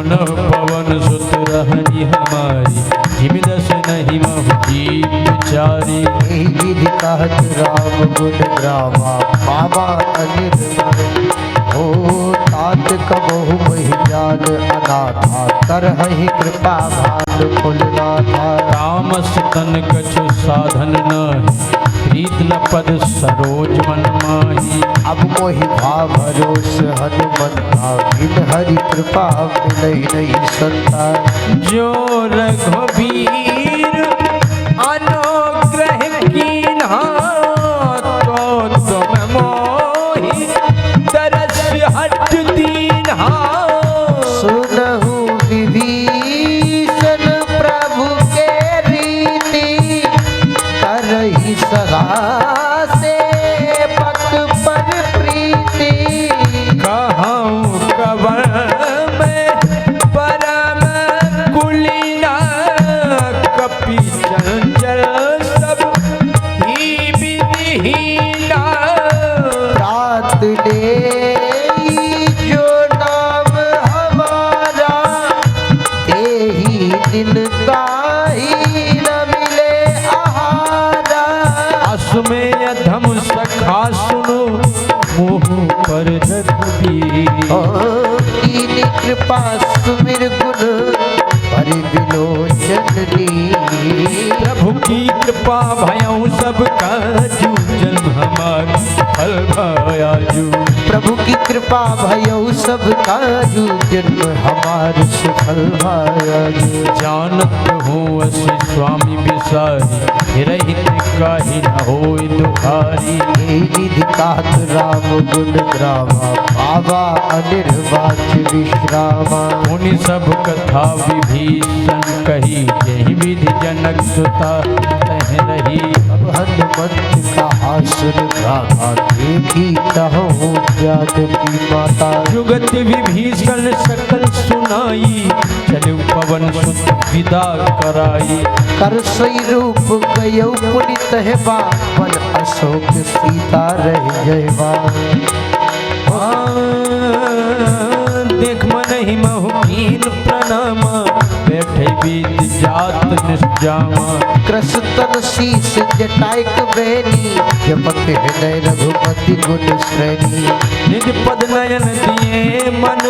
मन पवन सुत रहनी हमारी, जिम दस नहीं महु जीत चारी। यही विधि कहत राम गुण ग्रामा, बाबा अनिल हो तात कबहु बहि जान अनाथा, करहि कृपा भान कुलनाथा। तामस तन कछु साधन नहीं, प्रीत न पद सरोज मन माही। अब मोहि भाव भरोस हनुमंता, बिन हरि कृपा मिलै नहीं संता। जो रघुबीर अनुग्रह कीन्हा, तो तुम मोहि तरस हट दीन्हा। सुनहु विभीषण प्रभु के रीति, करहि सदा सेवक पर प्रीति। कहूँ कवन में परम कुलीना, कपि चंचल सब ही विधिहीना। रात ले जो नाम हमारा, तेहि दिन ताहि न मिले आहारा। असमय धम सखा सुनो, मोह पर रघुबीर। कीनी कृपा सुमिर गुण, हरि विलोचन नीर। प्रभु की कृपा भयउ सब काजू, जन्म हमार फल भयाजू। प्रभु की कृपा भयउ सब काजू, जन्म हमार सुफल भायाजू। जानत हूँ असी स्वामी विसारी, रहित काहि न होय दुखारी। यही विधि कहत राम गुण ग्रामा, बाबा अनिर्वाच विश्रामा। मुनि सब कथा विभीषण कही, यही विधि जनक सुता तह रही। अब हनुमंत कहा सुन गाथा, देखी तहु जादती माता। जुगत विभीषण सकल सुनाई, चलु पवन सुत विदा कराई। कर सोई रूप गयौ पुनित हेबा, वन अशोक सीता रह जयबा। देख मन ही महु कीन प्रणामा, बैठे बीत जात निष्जामा। कृष तन शीस जटाइक बेनी, जपत हृदय रघुपति गुण श्रेणी। निज पद नयन दिए मन,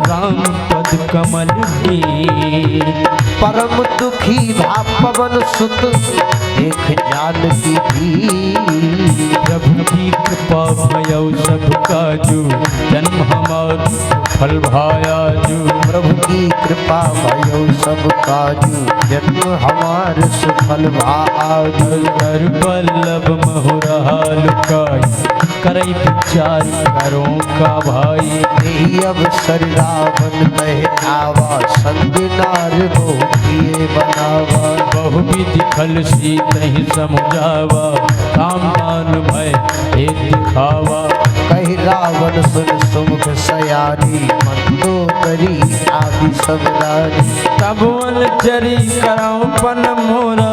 राम पद कमल की। परम दुखी भा पवन सुत, देख जानकी भी। प्रभु की कृपा भयउ सब काजू, जन्म हमार फल भायाजू। प्रभु की कृपा भयो सब काजू, जन्म हमार सुफल भाजू। कर बल्लभ महुरहा लुकाई, करई विचार करो का भाई। यही अवसर रावण कह आवा, संग नार वो किए बनावा। बहुविधि फल सीत ही समुझावा, कामदान भय हे दिखावा। कह रावण सुन सुमुख सयारी, मंदोदरी आदि सब रानी। तब चरी कराऊं पन मोरा,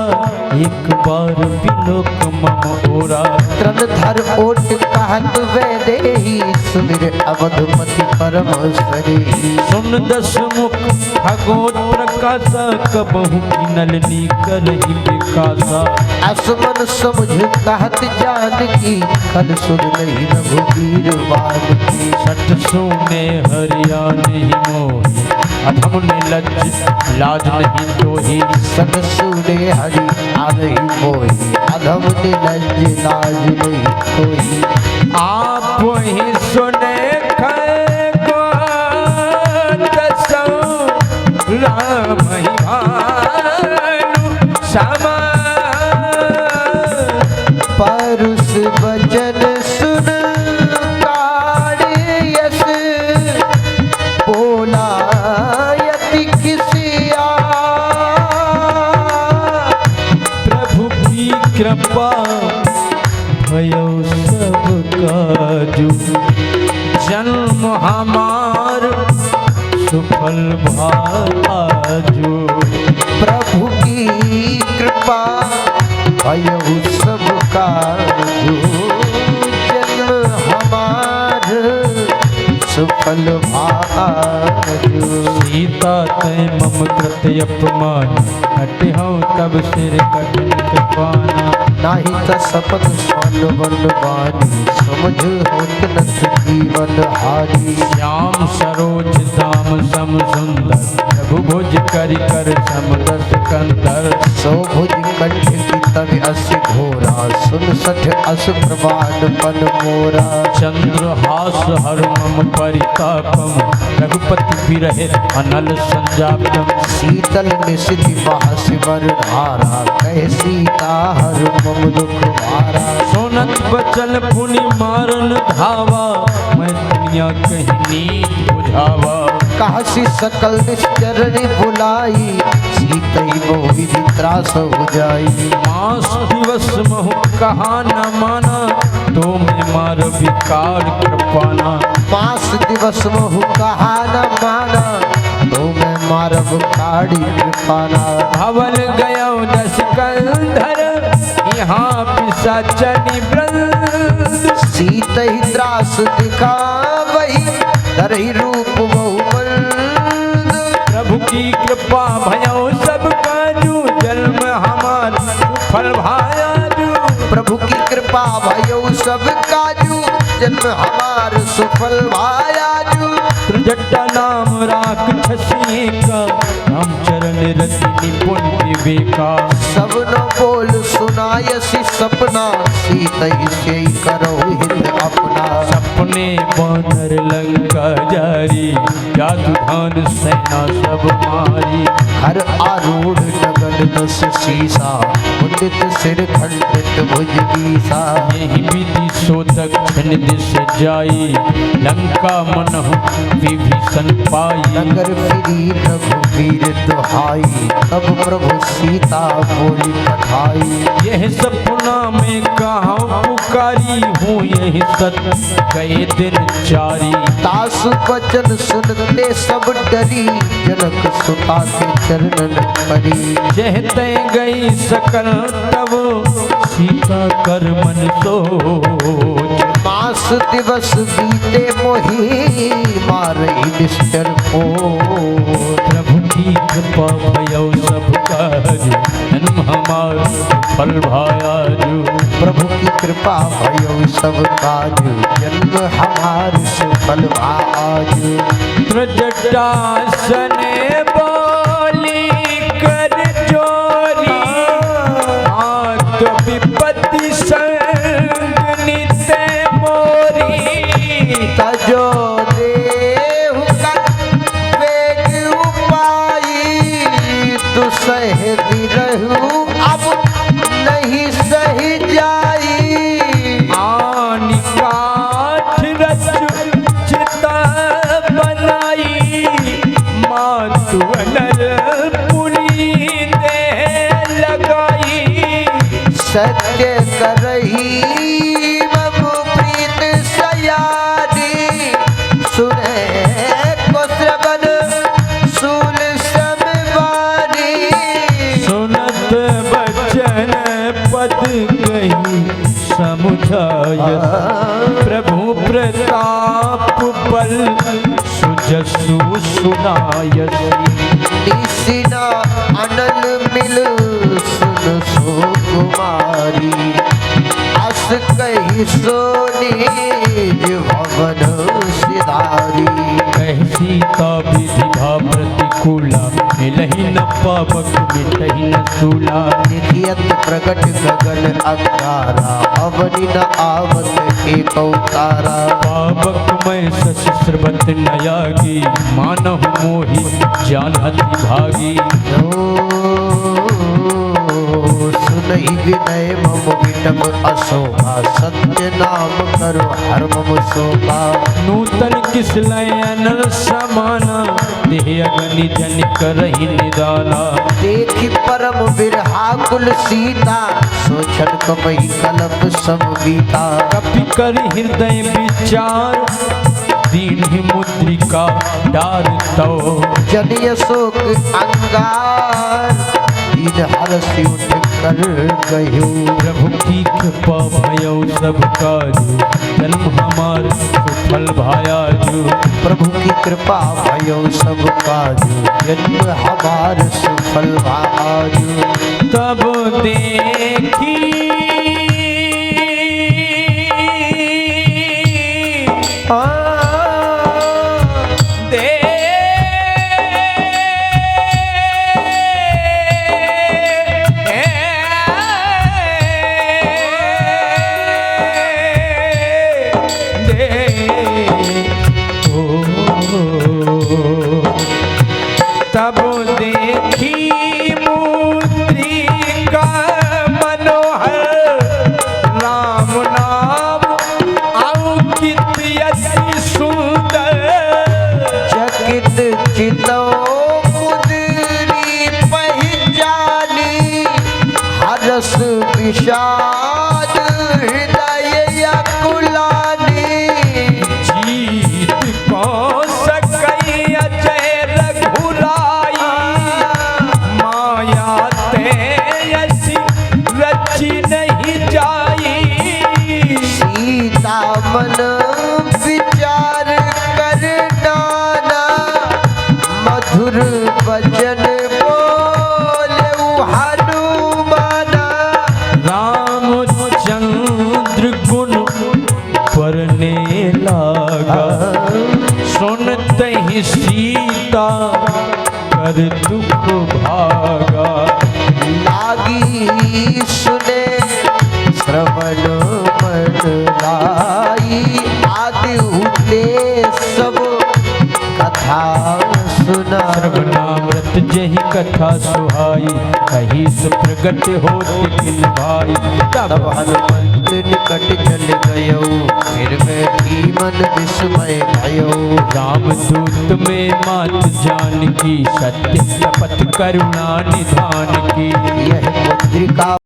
एक बार बिलोक मम ओरा। त्रन धर ओट कहत वैदेही, सुमिर अवधमति परमेश्वरी। सुन दस मुख खगोत प्रकाशा, कबहु किनलनी करहि विकासा। असमन समझ कहत जानकी, खल सुन नहीं रघुबीर बाल की। सट सुने हरियाणा ही मोहि, अधम निर्लज्ज लाज नहीं तोहि। सत सुने हरि आरही मोहि, अधम निलज्ज लाज नहीं कोई। आप ही सुने राम ही भानु समा। परुष वचन सुन काढ़ यस, बोला यति किसिया। प्रभु की कृपा भयो सब काजू, जन्म हमार सुफल भाजू। प्रभु की कृपा भयो सब काजू, जन्म हमार सुफल भाजु। सीता तय मम कृत अपमान, हटिहौ तब सिर कठिन कृपाना। नाही त सपत स्वर्ण वर्ण बानी, समझ होत नथ जीवन हारी। श्याम सरोज दाम सम सुंदर, प्रभु भुज करि कर समरस कंदर। सो भुज कंठ की तव अस घोरा, सुन सठ अस प्रवाद पन मोरा। चंद्रहास हर मम परितापम, रघुपति बिरहे अनल संजापम। शीतल निशिति बहस वर धारा, कह सीता हर मम दुख भारा। सोनत बचन पुनि मारन धावा, मैं दुनिया कहीं नीत बुझावा। कहसी सकल निश्चर बुलाई, सीतई बहु विधि त्रास हो जाई। मास दिवस महु कहा न माना, तो मैं मार विकार कृपाना। पांच दिवस महु कहा न माना, तो मैं मारब काड़ी कृपाना। भवन गयो दस कंधर, यहाँ पिशाचनि वृंद। सीतई त्रास दिखावही, धरहि रूप बहु मंद। प्रभु की कृपा भयो सब काजू, जन्म हमार सुफल भायाजू। प्रभु की कृपा भयो सब काजू, जन्म हमार सुफल भायाजू। त्रिजटा नाम राक्षसी का, राम चरण रति निपुण विवेका। सब न बोल सुनायसी सपना, सीतई से करो हित अपना। सपने बानर लंका जारी, जादू धान सेना सब मारी। हर आरूढ़ नगन दस शीसा, मुंडित सिर खंडित भुज बीसा। यही विधि सो दक्षिण दिश जाई, लंका मनहु विभीषण पाई। नगर फिरी रघुवीर दुहाई, तब प्रभु सीता बोली पठाई। यह सपना में कहा पुकारी हूँ, यही सत गए दिन चारी। तास वचन सुनते सब डरी, जनक सुता के चरणन परी। जहते गई सकल तब, सीता कर मन सोच। मास दिवस बीते मोही, मारई निश्चर को। प्रभु की कृपा भयो सब काज, जन्म हमार फल भायाजू। प्रभु की कृपा भयो सब काज, जन्म हमार सुफल भाजु। त्रिजटासने बोली कर जोरी, आत विपत्ति संग नित मोरी। तजो देहु कर वेग उपाई, तु सह बिरहु अब नहीं सही जाई। आनि काठ रच चिता बनाई, मातु अनल पुरी दे लगाई। सत्य करही मम प्रीत सयानी, सुने को श्रवण सूल समवानी। सुनत बचन पद कही समुझाय, प्रभु प्रताप बल सुजसु सुनायसी। निसिना अनल मिल सुन सो कुमारी, अस कही सोनी भवन सिधारी। कह सीता विधि भा प्रतिकूला, मिलहि न पावक मिटहि न सूला। नियत प्रगट गगन अंगारा, अवनि न आवत एक अवतारा। पावक मैं शशि श्रवत नयागी, मानहु मोहि जानहति भागी। सुनहि विनय मम विटम अशोभा, सत्य नाम करो हर मम शोभा। नूतन किस लयन समाना, देह अग्नि जन करहि निदाना। देखि परम विरहाकुल सीता, सोचन कमहि कलप सम बीता। कपि कर हृदय विचार, दीन मुद्रिका डार तो। जनिय शोक अंगार, दीन हरसि उठ कर गयो। प्रभु की कृपा भयो सब काजू, जन्म हमार सुफल भायाजू। प्रभु की कृपा भयो सब काजू, जन्म हमार सुफल भाजू। तब देखी तब देखी मुद्रिका मनोहर, राम नाम अंकित अति सुंदर। चकित चितो मुद्री पहचानी, हरस विषाद हृदय अकुलानी। जीत कौन सकई अजय रघुराई, माया ते ऐसी रची नहीं जाई। सीता मन विचार कर नाना, मधुर वचन बोले हनुमाना। रामचंद्र गुण परने लागा, सुनते ही सीता कर दुख भागा। लागी सुने श्रवण मन लाई, आदि उठे सब कथा सुना। सर्वनामृत जही कथा सुहाई, कही से प्रगट होत किन भाई। तब हनुमंत निकट चल गयो, फिर बैठी मन विस्मय भयो। रामदूत में मात जानकी, सत्य शपथ करुणा निधान की। यह मुद्रिका